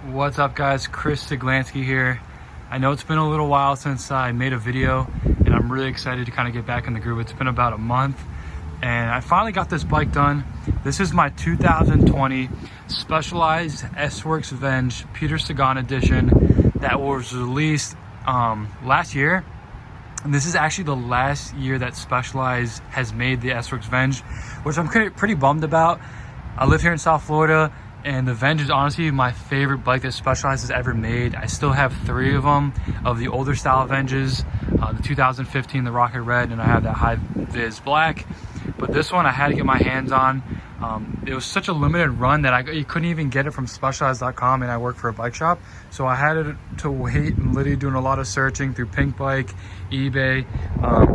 What's up, guys? Chris Siglansky here. I know it's been a little while since I made a video, and I'm really excited to kind of get back in the groove. It's been about a month, and I finally got this bike done. This is my 2020 Specialized S-Works Venge Peter Sagan edition that was released last year. And this is actually the last year that Specialized has made the S-Works Venge, which I'm pretty bummed about. I live here in South Florida, and the Venge is honestly my favorite bike that Specialized has ever made. I still have 3 of them, of the older style Venges, the 2015, the Rocket Red, and I have that High Vis Black. But this one I had to get my hands on. It was such a limited run that you couldn't even get it from Specialized.com, and I work for a bike shop. So I had to wait and literally doing a lot of searching through Pink Bike, eBay,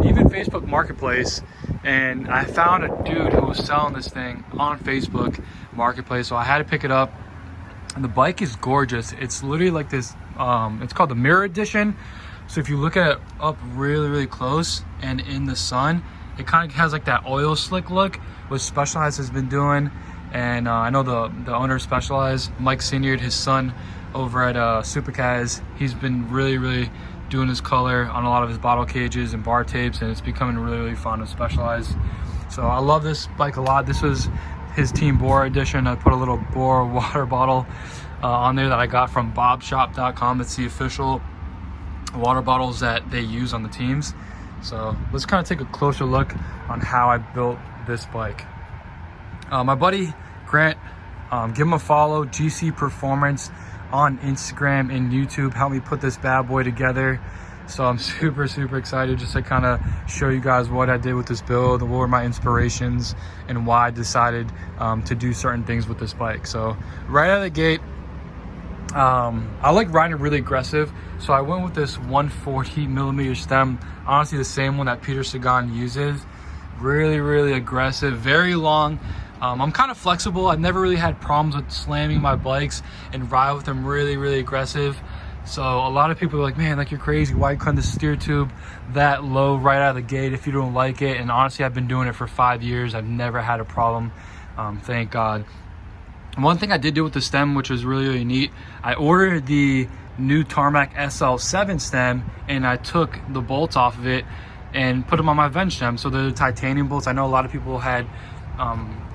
even Facebook Marketplace. And I found a dude who was selling this thing on Facebook Marketplace, so I had to pick it up. And the bike is gorgeous. It's literally like this, it's called the Mirror Edition. So if you look at it up really close and in the sun, it kind of has like that oil slick look, which Specialized has been doing. And I know the owner of Specialized, Mike Senior, his son over at Supacaz, he's been really doing his color on a lot of his bottle cages and bar tapes, and it's becoming really fun with Specialized. So I love this bike a lot. This was his Team Bore edition. I put a little Bore water bottle on there that I got from bobshop.com. It's the official water bottles that they use on the teams. So let's kind of take a closer look on how I built this bike. My buddy Grant, give him a follow, GC Performance on Instagram and YouTube, helped me put this bad boy together. So I'm super excited just to kind of show you guys what I did with this build, what were my inspirations, and why I decided to do certain things with this bike. So right out of the gate, I like riding really aggressive, so I went with this 140 millimeter stem, honestly the same one that Peter Sagan uses. Really aggressive, very long. I'm kind of flexible. I've never really had problems with slamming my bikes and ride with them really aggressive. So a lot of people are like, man, like, you're crazy, why couldn't the steer tube that low right out of the gate if you don't like it? And honestly, I've been doing it for 5 years. I've never had a problem, thank God. One thing I did do with the stem, which was really neat, I ordered the new Tarmac SL7 stem, and I took the bolts off of it and put them on my Venge stem. So they're the titanium bolts. I know a lot of people had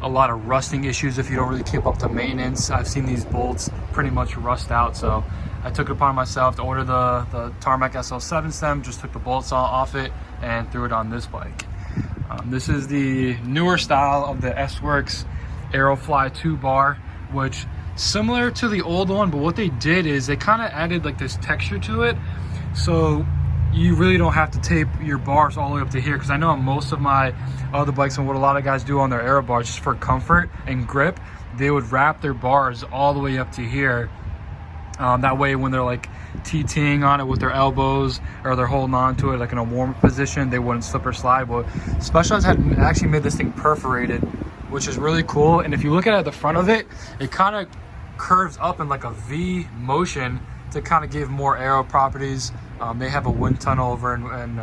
a lot of rusting issues if you don't really keep up to maintenance. I've seen these bolts pretty much rust out, so I took it upon myself to order the Tarmac SL7 stem, just took the bolts off it and threw it on this bike. This is the newer style of the S-Works Aero Fly 2 bar, which similar to the old one, but what they did is they kind of added like this texture to it, so you really don't have to tape your bars all the way up to here, because I know on most of my other bikes, and what a lot of guys do on their aero bars just for comfort and grip, they would wrap their bars all the way up to here. That way when they're like TTing on it with their elbows, or they're holding on to it like in a warm position, they wouldn't slip or slide. But Specialized had actually made this thing perforated, which is really cool. And if you look at the front of it, it kind of curves up in like a V motion to kind of give more aero properties. They have a wind tunnel over in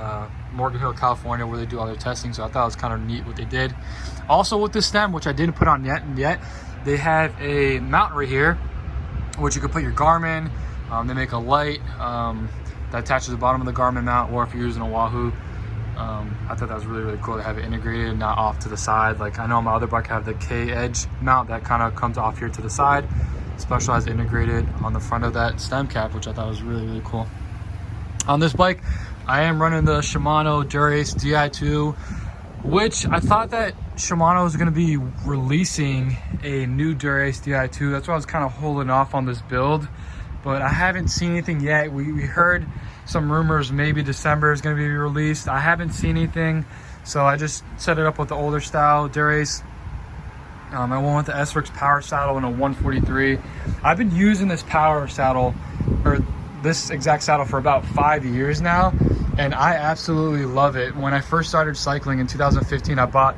Morgan Hill, California, where they do all their testing, so I thought it was kind of neat what they did. Also with this stem, which I didn't put on yet, they have a mount right here, which you could put your Garmin. They make a light that attaches to the bottom of the Garmin mount, or if you're using a Wahoo. I thought that was really cool to have it integrated, not off to the side. Like I know on my other bike I have the K Edge mount that kind of comes off here to the side. Specialized integrated on the front of that stem cap, which I thought was really cool. On this bike, I am running the Shimano Dura Di2, which I thought that Shimano was going to be releasing a new Dura Di2. That's why I was kind of holding off on this build, but I haven't seen anything yet. We heard some rumors maybe December is going to be released. I haven't seen anything, so I just set it up with the older style Dura. I went with the S-Works power saddle in a 143. I've been using this power saddle, or this exact saddle, for about 5 years now, and I absolutely love it. When I first started cycling in 2015, I bought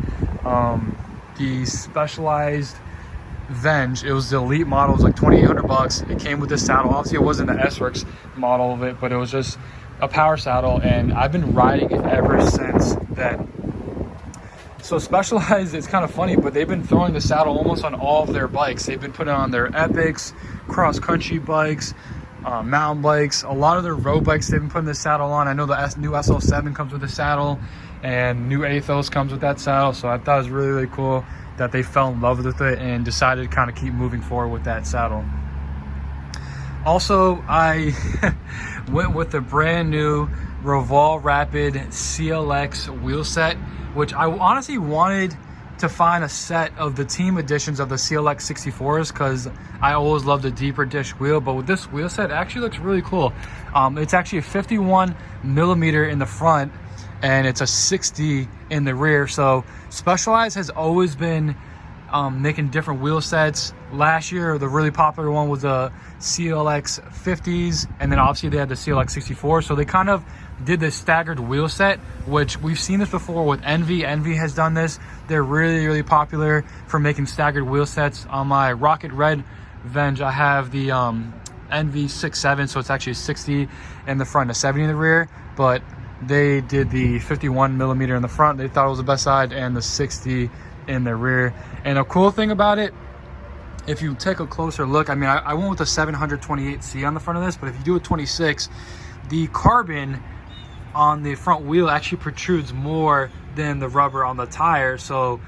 the Specialized Venge. It was the elite model. It was like $2,800. It came with this saddle. Obviously it wasn't the S-Works model of it, but it was just a power saddle, and I've been riding it ever since then. So Specialized, it's kind of funny, but they've been throwing the saddle almost on all of their bikes. They've been putting it on their Epics, cross-country bikes, mountain bikes. A lot of their road bikes, they've been putting the saddle on. I know the new SL7 comes with a saddle, and new Athos comes with that saddle. So I thought it was really, really cool that they fell in love with it and decided to kind of keep moving forward with that saddle. Also, I went with the brand new Roval Rapide CLX wheel set, which I honestly wanted to find a set of the team editions of the CLX 64s because I always loved the deeper dish wheel. But with this wheel set, it actually looks really cool. It's actually a 51 millimeter in the front and it's a 60 in the rear. So Specialized has always been making different wheel sets. Last year, the really popular one was the CLX 50s, and then obviously they had the CLX 64. So they kind of did this staggered wheel set, which we've seen this before with Envy. Envy has done this. They're really, really popular for making staggered wheel sets. On my Rocket Red Venge, I have the Envy 6.7, so it's actually a 60 in the front and a 70 in the rear, but they did the 51 millimeter in the front. They thought it was the best side, and the 60 in the rear. And a cool thing about it, if you take a closer look, I mean, I went with a 728C on the front of this, but if you do a 26, the carbon on the front wheel actually protrudes more than the rubber on the tire. So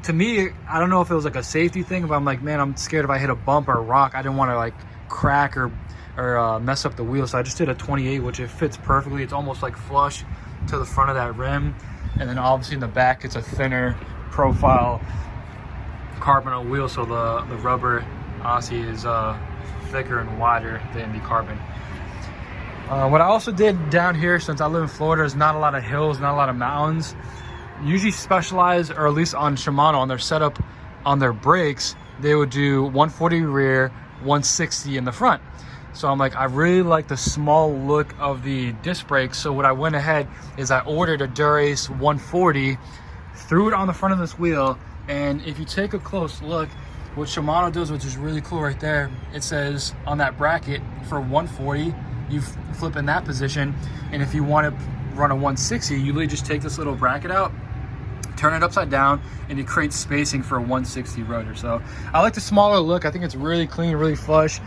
to me, I don't know if it was like a safety thing, but I'm like, man, I'm scared if I hit a bump or a rock, I didn't want to like crack or mess up the wheel. So I just did a 28, which it fits perfectly. It's almost like flush to the front of that rim. And then obviously in the back, it's a thinner profile carbon on wheel, so the rubber obviously is thicker and wider than the carbon. What I also did down here, since I live in Florida, there's not a lot of hills, not a lot of mountains. Usually Specialized, or at least on Shimano, on their setup, on their brakes, they would do 140 rear, 160 in the front. So I'm like, I really like the small look of the disc brakes. So what I went ahead is I ordered a Dura-Ace 140, threw it on the front of this wheel, and if you take a close look, what Shimano does, which is really cool right there, it says on that bracket for 140, you flip in that position, and if you want to run a 160, you literally just take this little bracket out, turn it upside down, and it creates spacing for a 160 rotor. So I like the smaller look. I think it's really clean, really flush.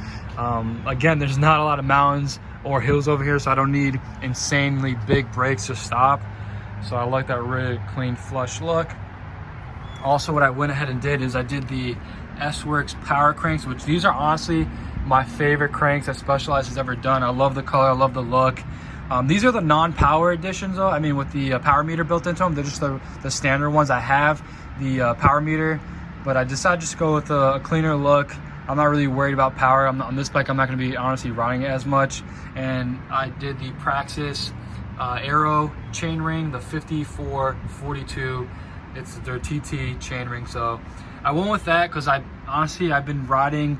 Again, there's not a lot of mountains or hills over here, so I don't need insanely big brakes to stop. So I like that really clean, flush look. Also, what I went ahead and did is I did the S-Works power cranks, which these are honestly my favorite cranks that Specialized has ever done. I love the color, I love the look. These are the non-power editions though. I mean, with the power meter built into them. They're just the standard ones. I have the power meter, but I decided just to go with a cleaner look. I'm not really worried about power. On this bike, I'm not going to be honestly riding it as much. And I did the Praxis Aero chainring, the 5442. It's their TT chainring. So I went with that because I've been riding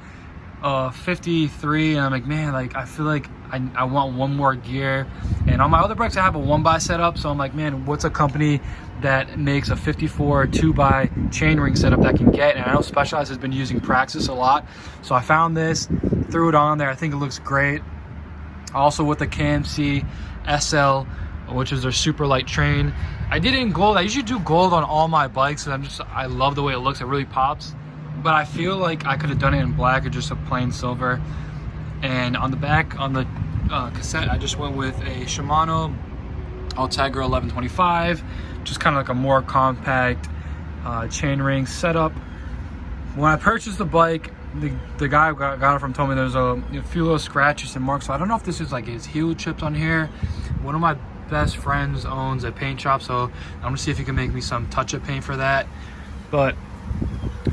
53, and I'm like, man, like I feel like I want one more gear. And on my other bikes, I have a 1x setup. So I'm like, man, what's a company that makes a 54 2x chainring setup that I can get? And I know Specialized has been using Praxis a lot, so I found this, threw it on there. I think it looks great. Also with the KMC SL, which is their super light train. I did it in gold. I usually do gold on all my bikes, and I love the way it looks. It really pops. But I feel like I could have done it in black or just a plain silver. And on the back, on the cassette, I just went with a Shimano Ultegra 1125, just kind of like a more compact chainring setup. When I purchased the bike, the guy who got it from told me there's a few little scratches and marks. So I don't know if this is like his heel chips on here. One of my best friends owns a paint shop, so I'm gonna see if he can make me some touch-up paint for that. But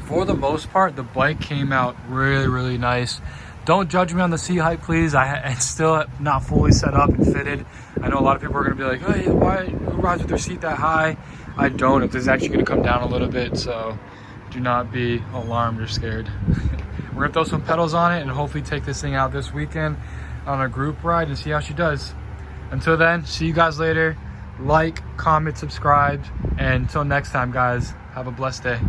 for the most part, the bike came out really, really nice. Don't judge me on the seat height, please. It's still not fully set up and fitted. I know a lot of people are gonna be like, hey, who rides with their seat that high? I don't. It's actually gonna come down a little bit, so do not be alarmed or scared. We're gonna throw some pedals on it and hopefully take this thing out this weekend on a group ride and see how she does. Until then, see you guys later. Like, comment, subscribe, and until next time, guys, have a blessed day.